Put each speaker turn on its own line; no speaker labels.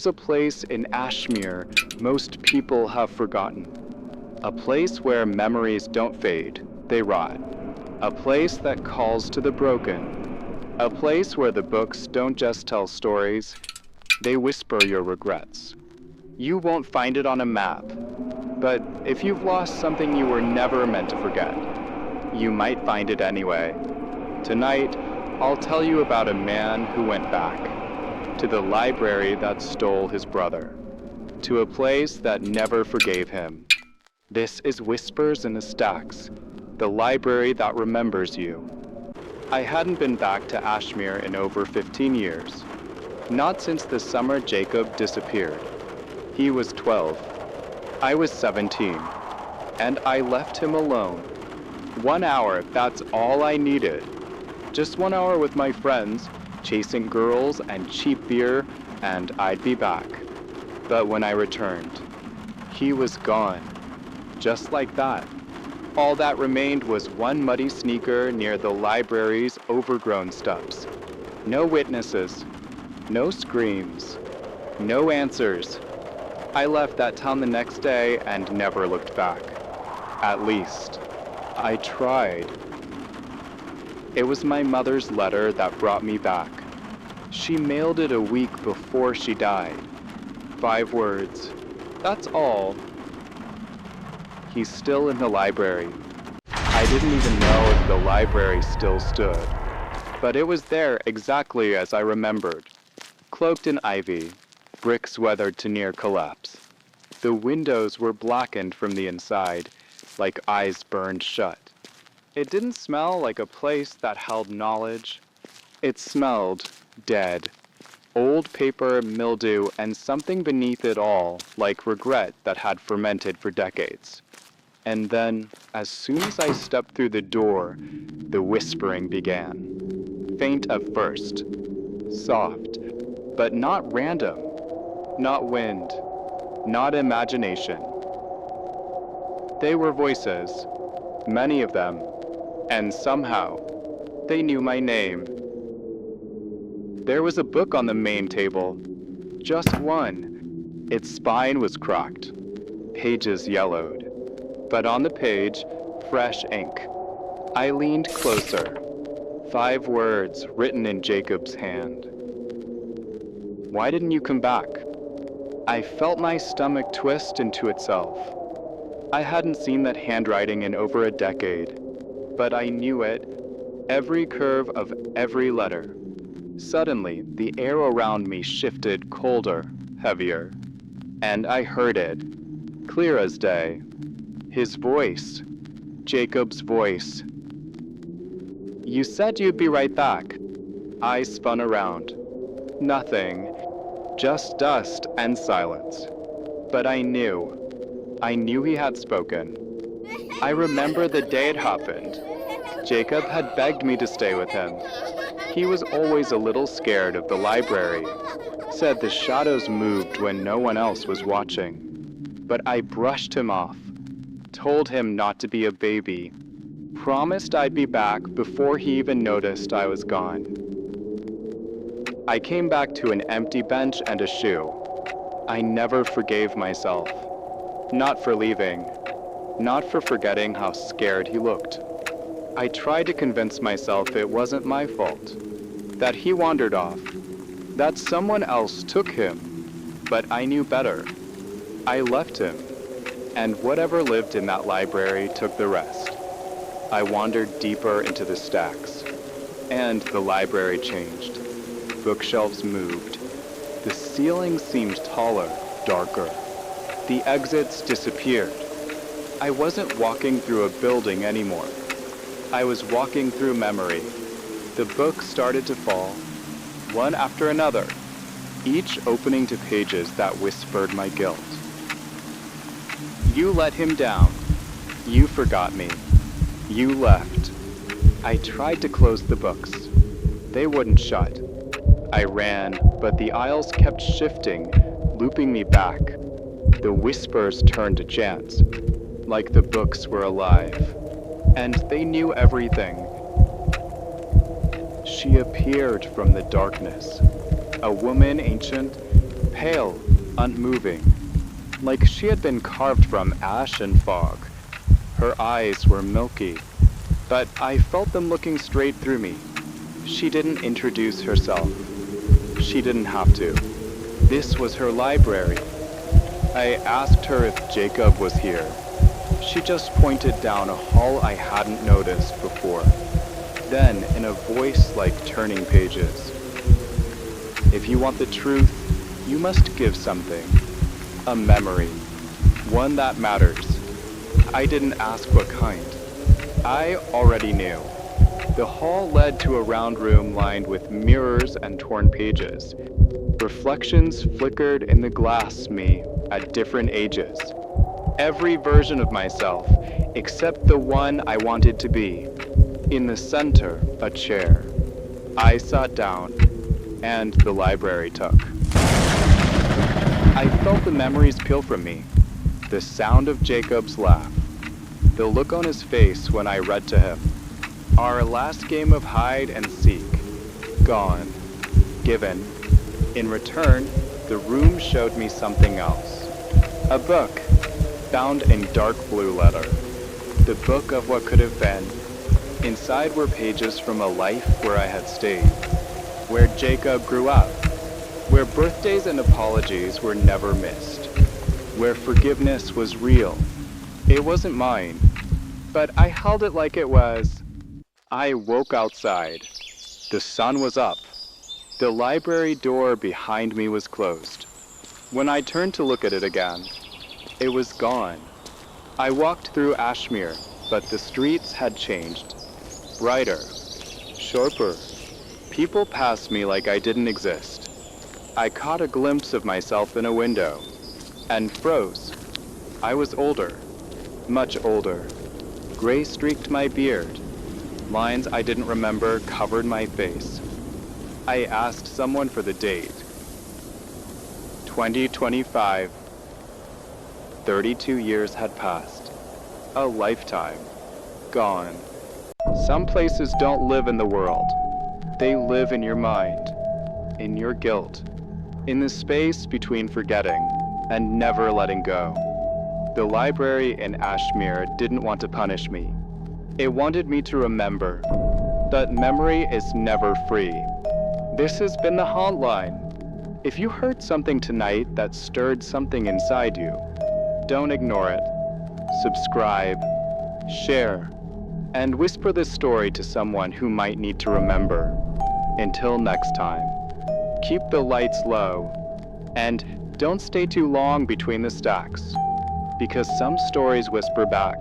There's a place in Ashmere most people have forgotten. A place where memories don't fade, they rot. A place that calls to the broken. A place where the books don't just tell stories, they whisper your regrets. You won't find it on a map, but if you've lost something you were never meant to forget, you might find it anyway. Tonight, I'll tell you about a man who went back to the library that stole his brother, to a place that never forgave him. This is Whispers in the Stacks, the library that remembers you. I hadn't been back to Ashmere in over 15 years, not since the summer Jacob disappeared. He was 12. I was 17, and I left him alone. 1 hour, that's all I needed. Just 1 hour with my friends, chasing girls and cheap beer, and I'd be back. But when I returned, he was gone. Just like that. All that remained was one muddy sneaker near the library's overgrown steps. No witnesses, no screams, no answers. I left that town the next day and never looked back. At least, I tried. It was my mother's letter that brought me back. She mailed it a week before she died. 5 words. That's all. He's still in the library. I didn't even know if the library still stood, but it was there exactly as I remembered. Cloaked in ivy, bricks weathered to near collapse. The windows were blackened from the inside, like eyes burned shut. It didn't smell like a place that held knowledge. It smelled dead. Old paper, mildew, and something beneath it all, like regret that had fermented for decades. And then, as soon as I stepped through the door, the whispering began. Faint at first, soft, but not random, not wind, not imagination. They were voices, many of them, and somehow, they knew my name. There was a book on the main table, just one. Its spine was cracked, pages yellowed. But on the page, fresh ink. I leaned closer. 5 words written in Jacob's hand. Why didn't you come back? I felt my stomach twist into itself. I hadn't seen that handwriting in over a decade, but I knew it, every curve of every letter. Suddenly, the air around me shifted colder, heavier, and I heard it, clear as day. His voice, Jacob's voice. You said you'd be right back. I spun around. Nothing, just dust and silence. But I knew he had spoken. I remember the day it happened. Jacob had begged me to stay with him. He was always a little scared of the library, said the shadows moved when no one else was watching. But I brushed him off. Told him not to be a baby, promised I'd be back before he even noticed I was gone. I came back to an empty bench and a shoe. I never forgave myself. Not for leaving, not for forgetting how scared he looked. I tried to convince myself it wasn't my fault, that he wandered off, that someone else took him, but I knew better. I left him. And whatever lived in that library took the rest. I wandered deeper into the stacks, and the library changed. Bookshelves moved. The ceiling seemed taller, darker. The exits disappeared. I wasn't walking through a building anymore. I was walking through memory. The books started to fall, one after another, each opening to pages that whispered my guilt. You let him down. You forgot me. You left. I tried to close the books. They wouldn't shut. I ran, but the aisles kept shifting, looping me back. The whispers turned to chants, like the books were alive. And they knew everything. She appeared from the darkness. A woman ancient, pale, unmoving, like she had been carved from ash and fog. Her eyes were milky, but I felt them looking straight through me. She didn't introduce herself. She didn't have to. This was her library. I asked her if Jacob was here. She just pointed down a hall I hadn't noticed before. Then, in a voice like turning pages, "If you want the truth, you must give something. A memory. One that matters." I didn't ask what kind. I already knew. The hall led to a round room lined with mirrors and torn pages. Reflections flickered in the glass me at different ages. Every version of myself, except the one I wanted to be. In the center, a chair. I sat down, and the library took. I felt the memories peel from me. The sound of Jacob's laugh. The look on his face when I read to him. Our last game of hide and seek. Gone. Given. In return, the room showed me something else. A book, bound in dark blue leather. The book of what could have been. Inside were pages from a life where I had stayed. Where Jacob grew up. Where birthdays and apologies were never missed. Where forgiveness was real. It wasn't mine, but I held it like it was. I woke outside. The sun was up. The library door behind me was closed. When I turned to look at it again, it was gone. I walked through Ashmere, but the streets had changed. Brighter. Sharper. People passed me like I didn't exist. I caught a glimpse of myself in a window, and froze. I was older. Much older. Gray streaked my beard. Lines I didn't remember covered my face. I asked someone for the date. 2025. 32 years had passed. A lifetime. Gone. Some places don't live in the world. They live in your mind. In your guilt. In the space between forgetting and never letting go. The library in Ashmere didn't want to punish me. It wanted me to remember. But memory is never free. This has been the Hauntline. If you heard something tonight that stirred something inside you, don't ignore it. Subscribe, share, and whisper this story to someone who might need to remember. Until next time, keep the lights low, and don't stay too long between the stacks, because some stories whisper back.